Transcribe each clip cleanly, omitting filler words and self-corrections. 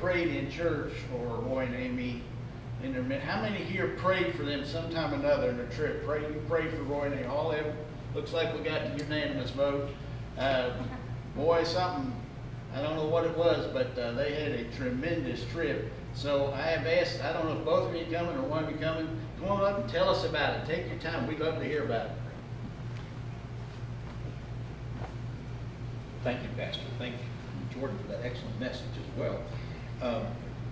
prayed in church for Roy and Amy in their, how many here prayed for them sometime or another in their trip? You prayed for Roy and Amy, all of them? Looks like we got a unanimous vote. Boy, something, I don't know what it was, but they had a tremendous trip. So I have asked, I don't know if both of you coming or one of you coming, come on up and tell us about it. Take your time, we'd love to hear about it. Thank you, Pastor. Thank you, Jordan, for that excellent message as well.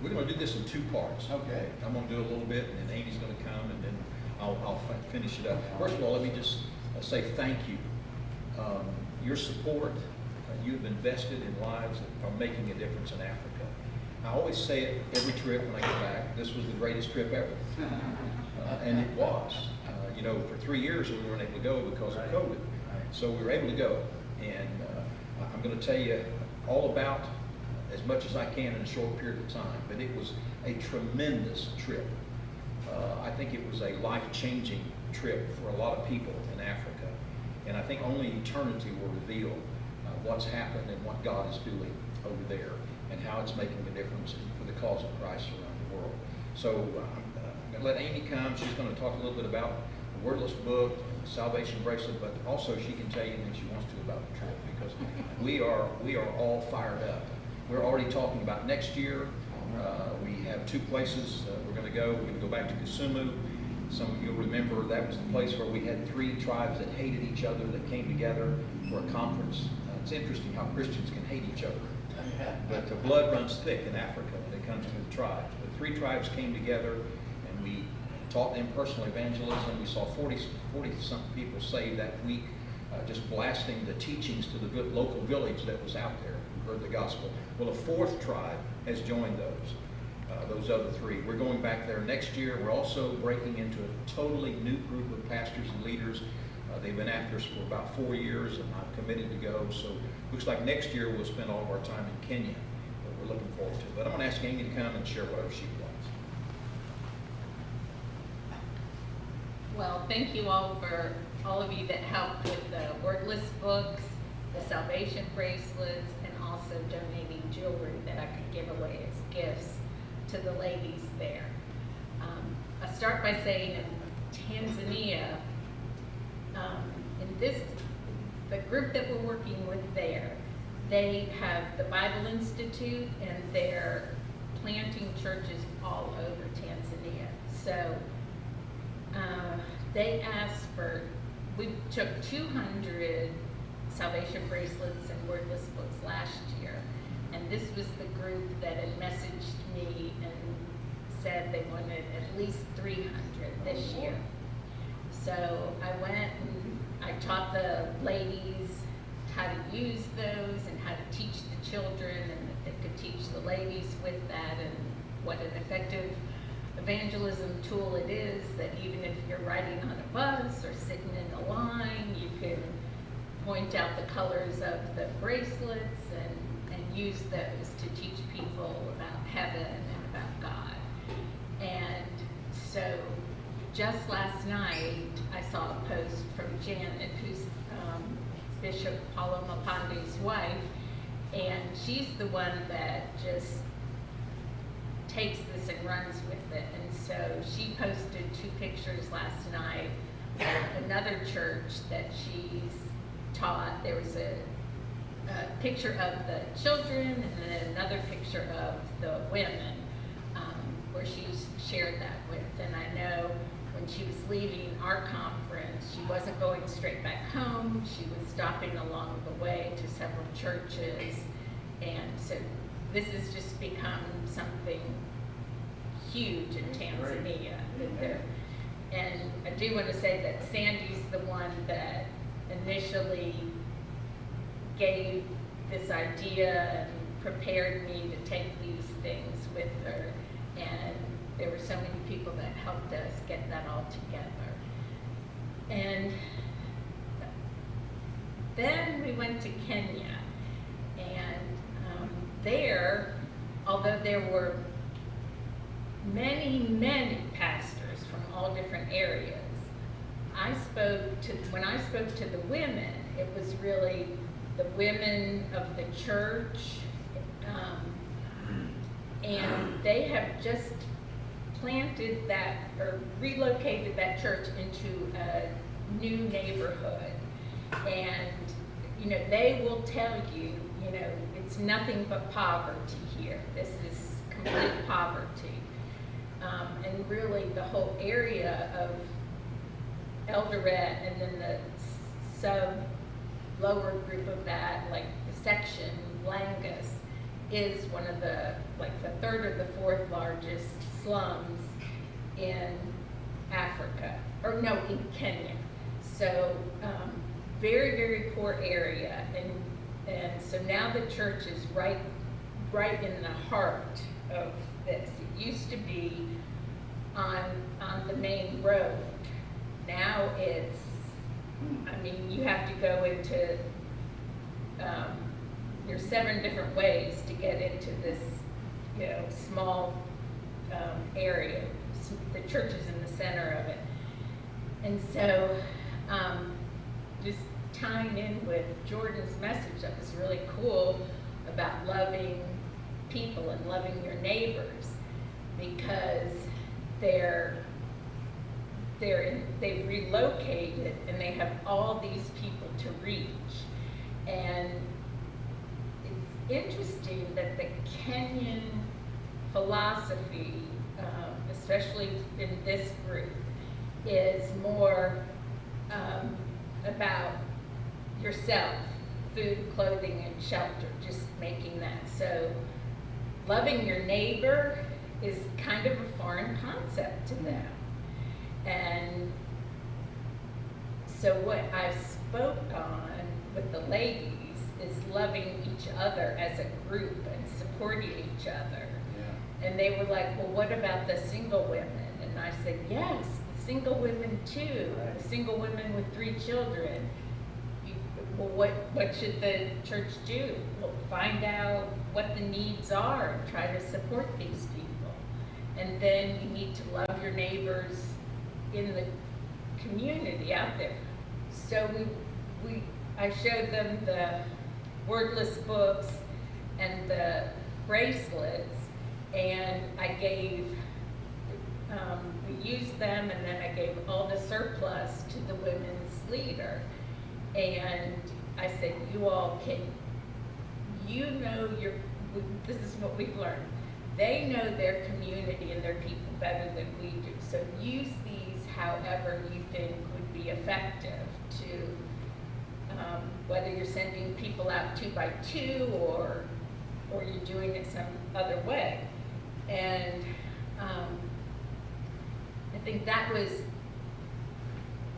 We're going to do this in two parts. Okay. I'm going to do a little bit, and then Amy's going to come, and then I'll finish it up. First of all, let me just say thank you. Your support, you've invested in lives that are making a difference in Africa. I always say it every trip when I get back, this was the greatest trip ever. And it was. You know, for 3 years we weren't able to go because of COVID. So we were able to go. And I'm going to tell you all about as much as I can in a short period of time, but it was a tremendous trip. I think it was a life-changing trip for a lot of people in Africa, and I think only eternity will reveal what's happened and what God is doing over there and how it's making a difference for the cause of Christ around the world. So I'm going to let Amy come. She's going to talk a little bit about the Wordless Book, the Salvation Bracelet, but also she can tell you anything she wants to about the trip, because we are all fired up. We're already talking about next year. We have 2 places we're going to go. We're going to go back to Kisumu. Some of you will remember that was the place where we had 3 tribes that hated each other that came together for a conference. It's interesting how Christians can hate each other. But the blood runs thick in Africa when it comes to the tribes. The 3 tribes came together, and we taught them personal evangelism. We saw 40-something people saved that week, just blasting the teachings to the local village that was out there who heard the gospel. Well, a 4th tribe has joined those other 3. We're going back there next year. We're also breaking into a totally new group of pastors and leaders. They've been after us for about 4 years, and I'm committed to go. So looks like next year we'll spend all of our time in Kenya. We're looking forward to it. But I'm going to ask Amy to come and share whatever she wants. Well, thank you all for all of you that helped with the Wordless books, the Salvation bracelets, and also donating jewelry that I could give away as gifts to the ladies there. I start by saying in Tanzania, the group that we're working with there, they have the Bible Institute, and they're planting churches all over Tanzania. So they asked for, we took 200 Salvation bracelets and Wordless books last year, and this was the group that had messaged me and said they wanted at least 300 this year. So I went and I taught the ladies how to use those and how to teach the children, and that they could teach the ladies with that, and what an effective evangelism tool it is, that even if you're riding on a bus or sitting in a line, you can point out the colors of the bracelets and use those to teach people about heaven and about God. And so just last night, I saw a post from Janet, who's Bishop Paulo Mapande's wife, and she's the one that just takes this and runs with it. And so she posted 2 pictures last night of another church that she's taught. There was a picture of the children and then another picture of the women, where she's shared that with. And I know when she was leaving our conference, she wasn't going straight back home. She was stopping along the way to several churches. And so this has just become something huge in Tanzania. And I do want to say that Sandy's the one that initially gave this idea and prepared me to take these things with her. And there were so many people that helped us get that all together. And then we went to Kenya, and there, although there were many pastors from all different areas, when I spoke to the women, it was really the women of the church, And they have just planted that, or relocated that church into a new neighborhood. And, you know, they will tell you, you know, it's nothing but poverty here. This is complete poverty. And really the whole area of Eldoret, and then the lower group of that, like the section, Langus, is one of the, like the third or the fourth largest slums in Africa, or no, in Kenya. So very, very poor area, and so now the church is right in the heart of this. It used to be on the main road. Now it's, I mean, you have to go into, there's 7 different ways to get into this, you know, small area. The church is in the center of it. And so, just tying in with Jordan's message that was really cool about loving people and loving your neighbors, because they've relocated and they have all these people to reach. And it's interesting that the Kenyan philosophy, especially in this group, is more about yourself, food, clothing, and shelter, just making that. So loving your neighbor is kind of a foreign concept to them. And so what I spoke on with the ladies is loving each other as a group and supporting each other. Yeah. And they were like, well, what about the single women? And I said, yes, the single women too, right. The single women with 3 children. Well, what should the church do? Well, find out what the needs are and try to support these people. And then you need to love your neighbors in the community out there. So I showed them the wordless books and the bracelets, and I gave, we used them, and then I gave all the surplus to the women's leader. And I said, you all can, you know, this is what we've learned. They know their community and their people better than we do. So use these however you think would be effective to, whether you're sending people out 2 by 2 or you're doing it some other way. And I think that was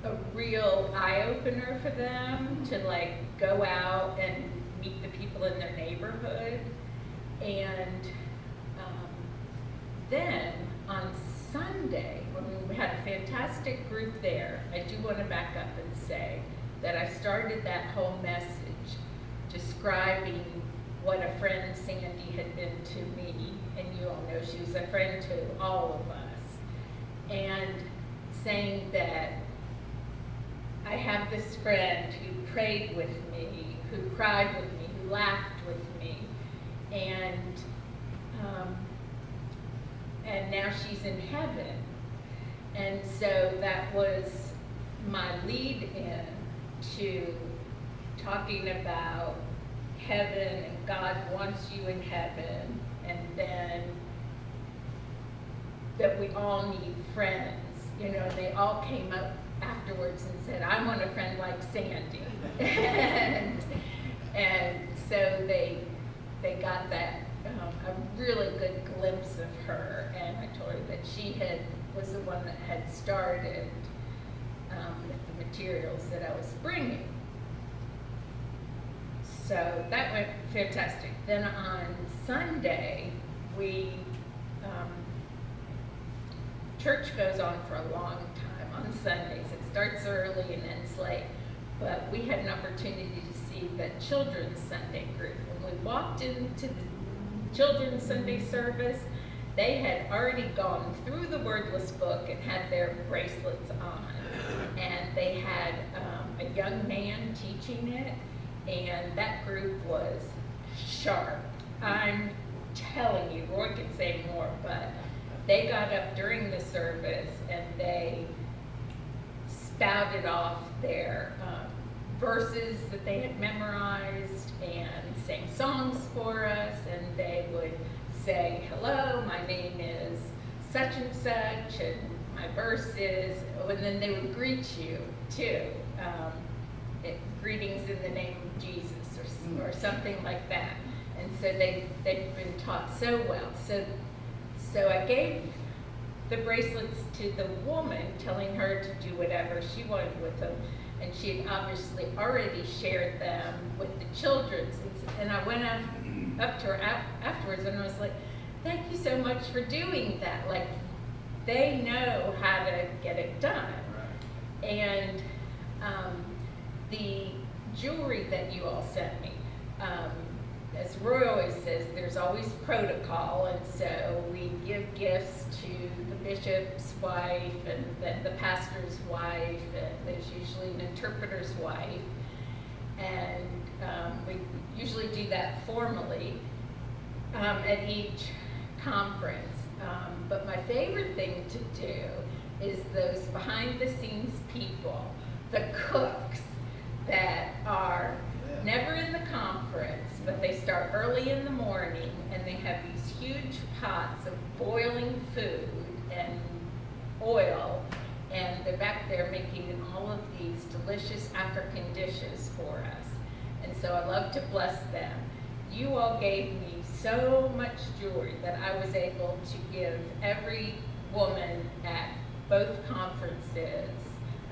a real eye-opener for them to like go out and meet the people in their neighborhood. And then on Sunday, when we had a fantastic group there, I do want to back up and say that I started that whole message describing what a friend Sandy had been to me, and you all know she was a friend to all of us, and saying that I have this friend who prayed with me, who cried with me, who laughed with me, and now she's in heaven. And so that was my lead in to talking about heaven, and God wants you in heaven, and then that we all need friends, you know. And they all came up afterwards and said, I want a friend like Sandy. and so they got that a really good glimpse of her, and I told her that she was the one that had started with the materials that I was bringing. So that went fantastic. Then on Sunday, church goes on for a long time on Sundays. It starts early and ends late. But we had an opportunity to see the Children's Sunday group. When we walked into the Children's Sunday service, they had already gone through the wordless book and had their bracelets on. And they had a young man teaching it, and that group was sharp. I'm telling you, Roy can say more, but they got up during the service and they spouted off their verses that they had memorized and sang songs for us, and they would say, hello, my name is such and such, and my verse is, and then they would greet you too. Greetings in the name of Jesus, or something like that. And so they've been taught so well. So I gave the bracelets to the woman, telling her to do whatever she wanted with them. And she had obviously already shared them with the children. And I went up to her afterwards and I was like, thank you so much for doing that. Like, they know how to get it done. Right. And the jewelry that you all sent me, as Roy always says, there's always protocol, and so we give gifts to the bishop's wife and then the pastor's wife, and there's usually an interpreter's wife, and we usually do that formally at each conference. But my favorite thing to do is those behind-the-scenes people, the cooks that are never in the conference, but they start early in the morning and they have these huge pots of boiling food and oil, and they're back there making all of these delicious African dishes for us. And so I love to bless them. You all gave me so much jewelry that I was able to give every woman at both conferences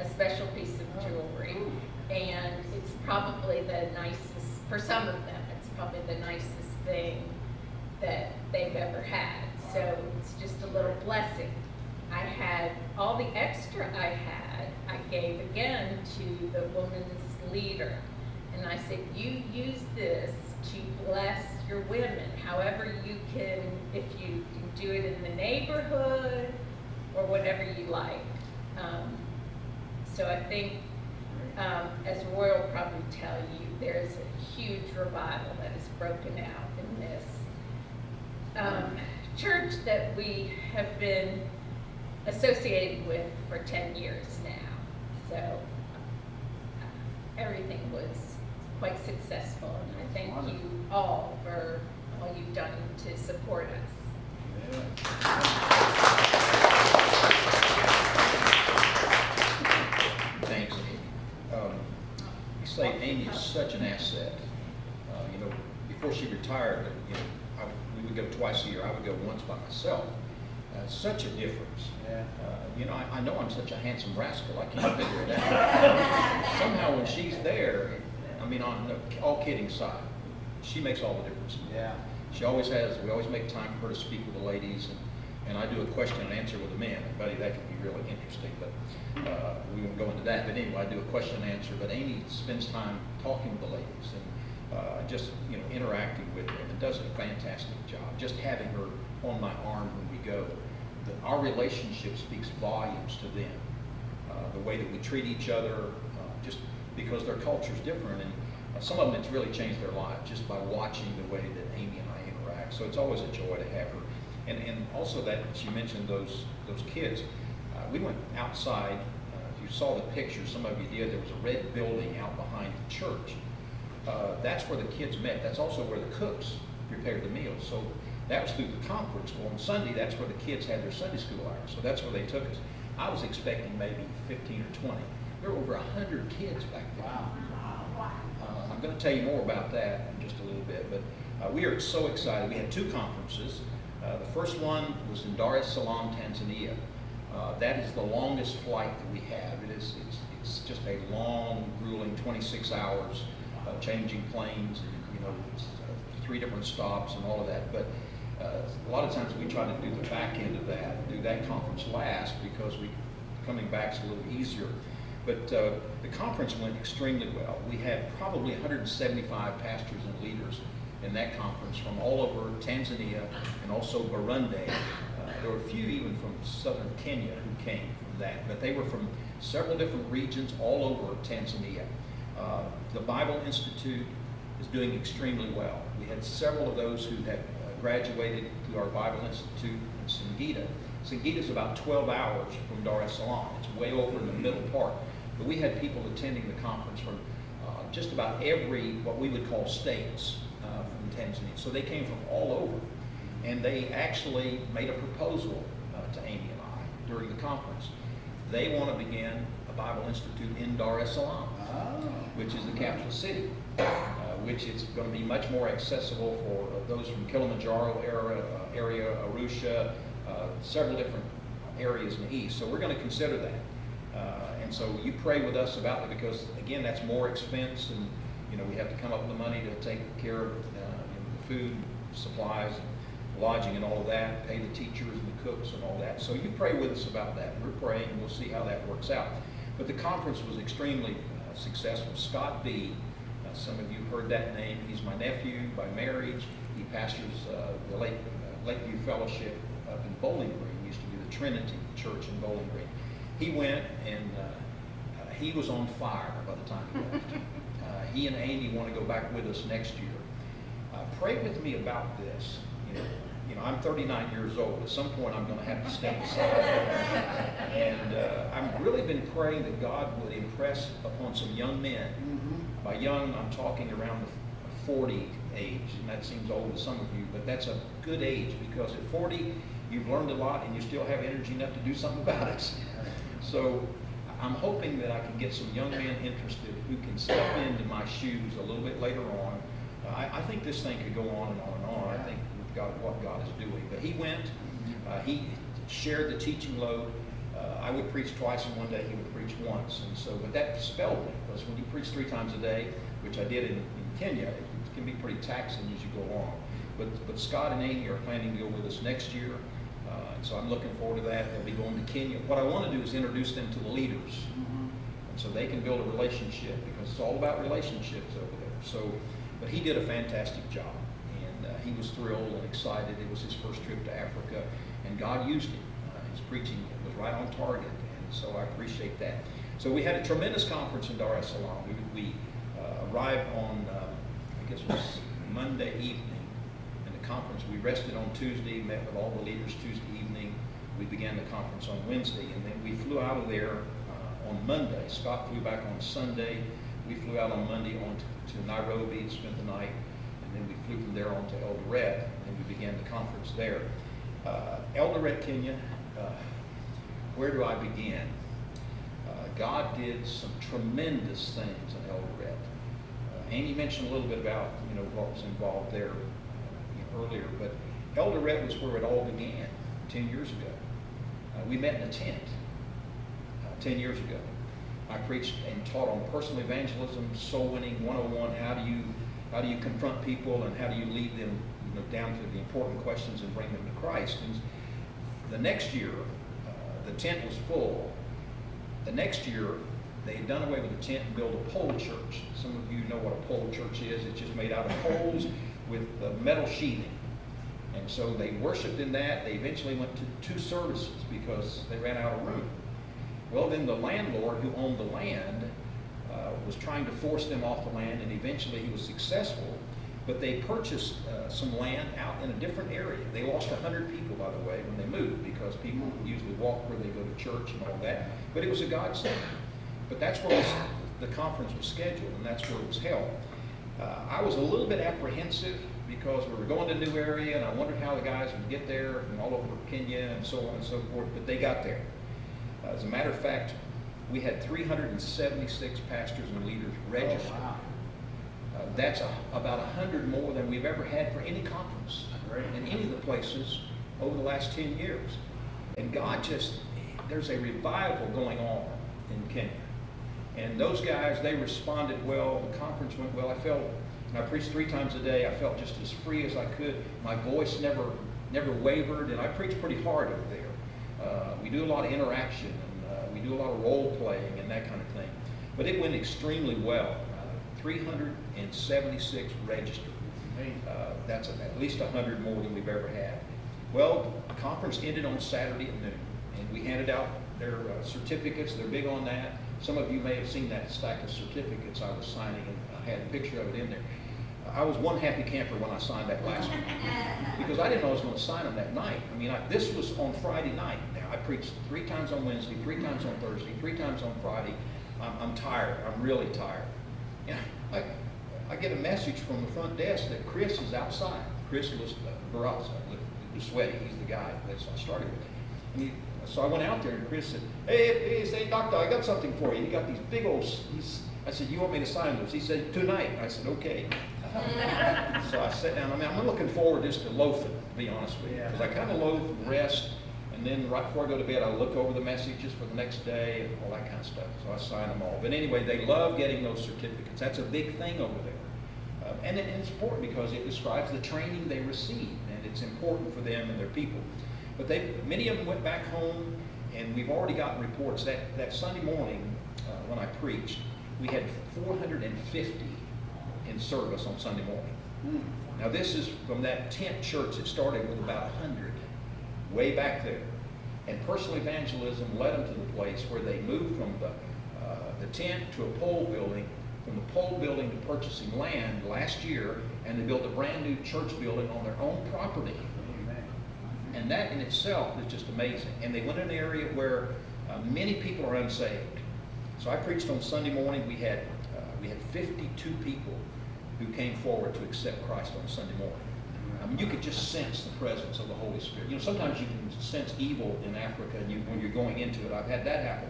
a special piece of jewelry. And it's probably the nicest, for some of them, it's probably the nicest thing that they've ever had. So it's just a little blessing. I had all the extra I gave again to the woman's leader. And I said, you use this to bless your women, however you can, if you can do it in the neighborhood or whatever you like. So I think, as Roy will probably tell you, there's a huge revival that has broken out in this church that we have been associated with for 10 years now. So everything was quite successful, and I thank you all for all you've done to support us. Thanks, Amy. You say Amy is such an asset. You know, before she retired, you know, we would go twice a year. I would go once by myself. Such a difference. Yeah. You know, I know I'm such a handsome rascal. I can't figure it out. Somehow, when she's there, I mean, all kidding aside, she makes all the difference. Yeah. She always has. We always make time for her to speak with the ladies, and I do a question and answer with the men. And buddy, that can be really interesting, but we won't go into that. But anyway, I do a question and answer. But Amy spends time talking with the ladies and just, you know, interacting with them, and does a fantastic job. Just having her on my arm when we go, our relationship speaks volumes to them. The way that we treat each other, just because their culture is different, and some of them, it's really changed their lives just by watching the way that Amy and I interact. So it's always a joy to have her. And also that she mentioned those kids. We went outside. If you saw the picture, some of you did, there was a red building out behind the church. That's where the kids met. That's also where the cooks prepared the meals. So that was through the conference. Well, on Sunday, that's where the kids had their Sunday school hours. So that's where they took us. I was expecting maybe 15 or 20. There were over 100 kids back there. Wow. I'm going to tell you more about that in just a little bit, but we are so excited. We had two conferences. The first one was in Dar es Salaam, Tanzania. That is the longest flight that we have. It's just a long, grueling 26 hours, changing planes, and, you know, 3 different stops and all of that. But a lot of times we try to do the back end of that, do that conference last, because coming back is a little easier. But the conference went extremely well. We had probably 175 pastors and leaders in that conference from all over Tanzania and also Burundi. There were a few even from southern Kenya who came from that, but they were from several different regions all over Tanzania. The Bible Institute is doing extremely well. We had several of those who had graduated to our Bible Institute in Singida. Singida is about 12 hours from Dar es Salaam. It's way over in the middle part. But we had people attending the conference from just about every, what we would call states from Tanzania. So they came from all over. And they actually made a proposal to Amy and I during the conference. They want to begin a Bible Institute in Dar es Salaam, which is the capital city, which is going to be much more accessible for those from Kilimanjaro area, Arusha, several different areas in the east. So we're going to consider that. And so you pray with us about it, because again, that's more expense, and we have to come up with the money to take care of the food, supplies, lodging and all of that, pay the teachers and the cooks and all that. So you pray with us about that. We're praying, and we'll see how that works out. But the conference was extremely successful. Scott B., some of you heard that name. He's my nephew by marriage. He pastors the Lakeview Fellowship up in Bowling Green. It used to be the Trinity Church in Bowling Green. He went, and he was on fire by the time he left. He and Amy want to go back with us next year. Pray with me about this. I'm 39 years old. At some point, I'm going to have to step aside. And I've really been praying that God would impress upon some young men. By young, I'm talking around the 40 age, and that seems old to some of you, but that's a good age, because at 40, you've learned a lot, and you still have energy enough to do something about it. So I'm hoping that I can get some young men interested who can step into my shoes a little bit later on. I think this thing could go on and on and on. I think with God, what God is doing. But he went, he shared the teaching load. I would preach twice in one day, he would preach once. And so, but that spelled me, because when you preach 3 times a day, which I did in Kenya, it can be pretty taxing as you go along. But Scott and Amy are planning to go with us next year. And so I'm looking forward to that. They'll be going to Kenya. What I want to do is introduce them to the leaders. And so they can build a relationship, because it's all about relationships over there. So, but he did a fantastic job, and he was thrilled and excited. It was his first trip to Africa, and God used him. His preaching was right on target, and so I appreciate that. So we had a tremendous conference in Dar es Salaam. We arrived on, I guess it was Monday evening, and the conference, we rested on Tuesday, met with all the leaders Tuesday evening. We began the conference on Wednesday, and then we flew out of there on Monday. Scott flew back on Sunday. We flew out on Monday on to Nairobi and spent the night, and then we flew from there on to Eldoret, and we began the conference there. Eldoret, Kenya, where do I begin? God did some tremendous things in Eldoret. Amy mentioned a little bit about what was involved there earlier, but Eldoret was where it all began 10 years ago. We met in a tent 10 years ago. I preached and taught on personal evangelism, soul winning 101. How do you confront people, and how do you lead them down to the important questions and bring them to Christ? And the next year, the tent was full. The next year, they had done away with the tent and built a pole church. Some of you know what a pole church is. It's just made out of poles with metal sheathing. And so they worshiped in that. They eventually went to 2 services because they ran out of room. Well, then the landlord who owned the land was trying to force them off the land, and eventually he was successful. But they purchased some land out in a different area. They lost 100 people, by the way, when they moved, because people usually walk where they go to church and all that. But it was a godsend. But that's where the conference was scheduled, and that's where it was held. I was a little bit apprehensive, because we were going to a new area, and I wondered how the guys would get there from all over Kenya and so on and so forth, but they got there. As a matter of fact, we had 376 pastors and leaders registered. Oh, wow. That's about 100 more than we've ever had for any conference in any of the places over the last 10 years. And God there's a revival going on in Kenya. And those guys, they responded well. The conference went well. And I preached 3 times a day. I felt just as free as I could. My voice never wavered, and I preached pretty hard over there. We do a lot of interaction, and we do a lot of role playing and that kind of thing. But it went extremely well. 376 registered. That's at least 100 more than we've ever had. Well, the conference ended on Saturday at noon, and we handed out their certificates. They're big on that. Some of you may have seen that stack of certificates I was signing, and I had a picture of it in there. I was one happy camper when I signed that last one, because I didn't know I was going to sign them that night. I mean, this was on Friday night. Now, I preached 3 times on Wednesday, 3 times on Thursday, 3 times on Friday. I'm tired. I'm really tired. And I get a message from the front desk that Chris is outside. Chris was Barras, was sweaty. He's the guy that I started with. And so I went out there, and Chris said, hey, doctor, I got something for you. He got these big old, I said, you want me to sign those? He said, tonight. I said, okay. So I sat down. I mean, I'm looking forward just to loafing, to be honest with you. Because I kind of loaf and rest, and then right before I go to bed, I look over the messages for the next day and all that kind of stuff. So I sign them all. But anyway, they love getting those certificates. That's a big thing over there. And it's important because it describes the training they receive, and it's important for them and their people. But many of them went back home, and we've already gotten reports. That Sunday morning when I preached, we had 450 in service on Sunday morning. Now this is from that tent church that started with about 100, way back there. And personal evangelism led them to the place where they moved from the tent to a pole building, from the pole building to purchasing land last year, and they built a brand new church building on their own property. And that in itself is just amazing. And they went in an area where many people are unsaved. So I preached on Sunday morning. We had 52 people who came forward to accept Christ on Sunday morning. I mean, you could just sense the presence of the Holy Spirit. You know, sometimes you can sense evil in Africa when you're going into it. I've had that happen.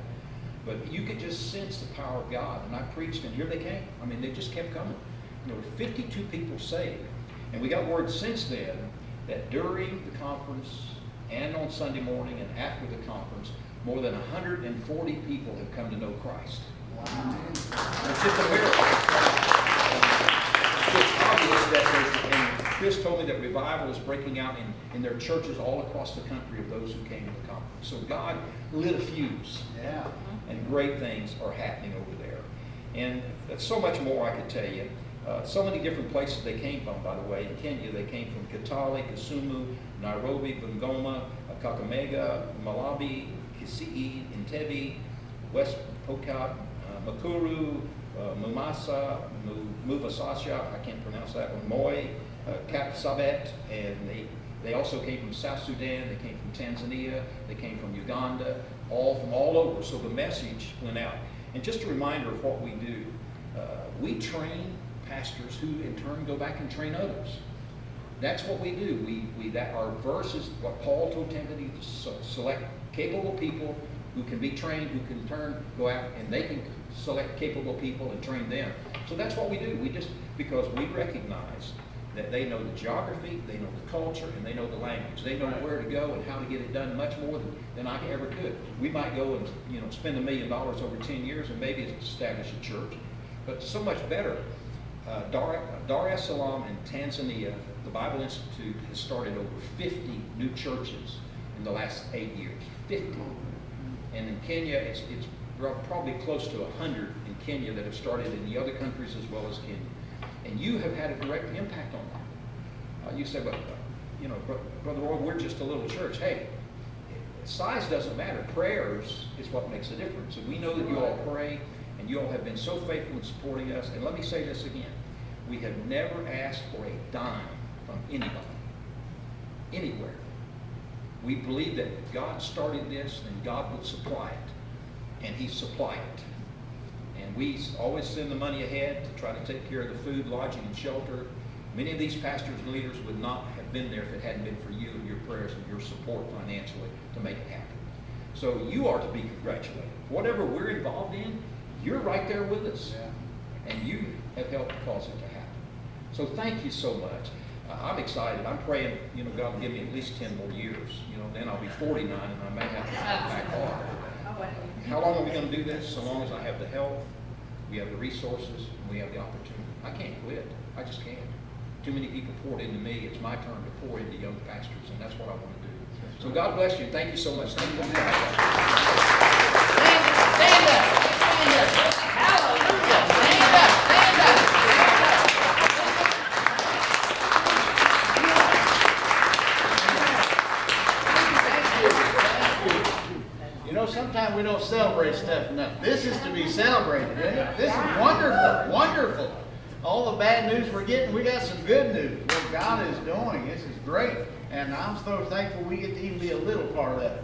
But you could just sense the power of God. And I preached, and here they came. I mean, they just kept coming. There were 52 people saved. And we got word since then that during the conference and on Sunday morning and after the conference, more than 140 people have come to know Christ. Wow. It's just a miracle. It's obvious that and Chris told me that revival is breaking out in their churches all across the country of those who came to the conference. So God lit a fuse. Yeah. And great things are happening over there. And that's so much more I could tell you. So many different places they came from, by the way. In Kenya, they came from Kitale, Kisumu, Nairobi, Bungoma, Kakamega, Malawi, Kisii, Entebbe, West Pokot, Makuru, Mumasa, Muvasasha, I can't pronounce that one, Moi, Kapsabet, and they also came from South Sudan, they came from Tanzania, they came from Uganda, all from all over. So the message went out. And just a reminder of what we do. We train pastors who in turn go back and train others. That's what we do. Our verse is what Paul told Timothy to select capable people who can be trained, who can in turn go out and they can select capable people and train them. So that's what we do. Because we recognize that they know the geography, they know the culture, and they know the language. They know where to go and how to get it done much more than I ever could. We might go and spend $1 million over 10 years and maybe establish a church, but so much better. Dar es Salaam in Tanzania, the Bible Institute has started over 50 new churches in the last 8 years. 50. And in Kenya, it's probably close to 100 in Kenya that have started in the other countries as well as Kenya. And you have had a direct impact on that. You say, but Brother Roy, we're just a little church. Hey, size doesn't matter. Prayers is what makes a difference. And we know that you all pray, and you all have been so faithful in supporting us. And let me say this again. We have never asked for a dime from anybody, anywhere. We believe that God started this and God would supply it. And He supplied it. And we always send the money ahead to try to take care of the food, lodging, and shelter. Many of these pastors and leaders would not have been there if it hadn't been for you and your prayers and your support financially to make it happen. So you are to be congratulated. Whatever we're involved in, you're right there with us. Yeah. And you have helped cause it to happen. So thank you so much. I'm excited. I'm praying, God will give me at least 10 more years. Then I'll be 49 and I may have to come back on. How long are we going to do this? So long as I have the health, we have the resources, and we have the opportunity. I can't quit. I just can't. Too many people poured into me. It's my turn to pour into young pastors, and that's what I want to do. So God bless you. Thank you so much. Thank you. Stand up. Hallelujah. Stand up. Sometimes we don't celebrate stuff enough. This is to be celebrated, isn't it? This is wonderful, wonderful. all the bad news we're getting, we got some good news. What God is doing, this is great. And I'm so thankful we get to even be a little part of it.